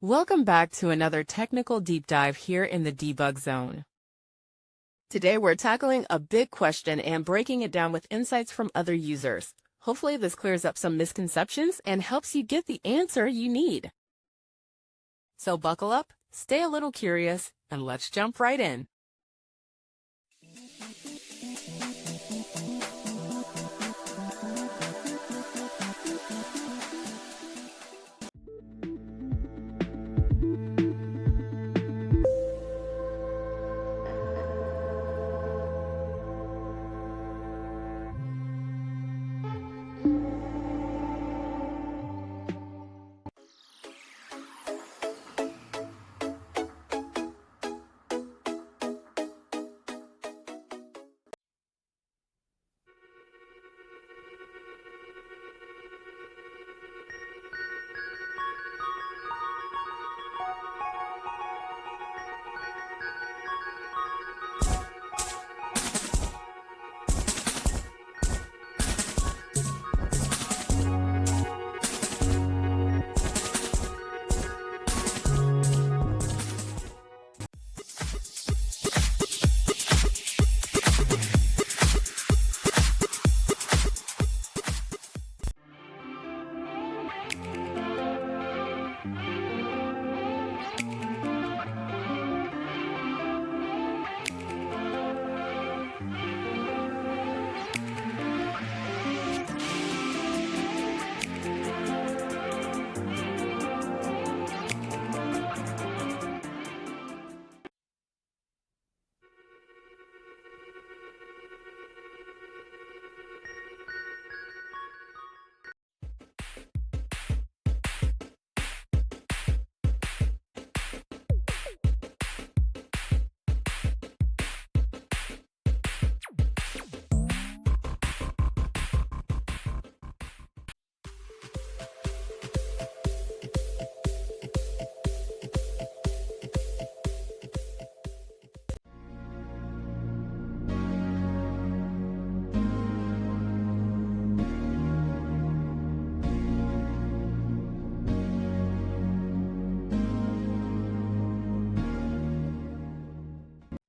Welcome back to another technical deep dive here in the debug zone. Today we're tackling a big question and breaking it down with insights from other users. Hopefully this clears up some misconceptions and helps you get the answer you need. So buckle up, stay a little curious, and let's jump right in.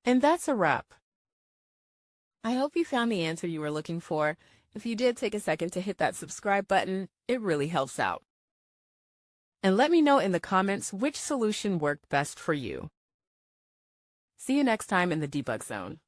And that's a wrap. I hope you found the answer you were looking for. If you did, take a second to hit that subscribe button. It really helps out. And let me know in the comments which solution worked best for you. See you next time in the debug zone.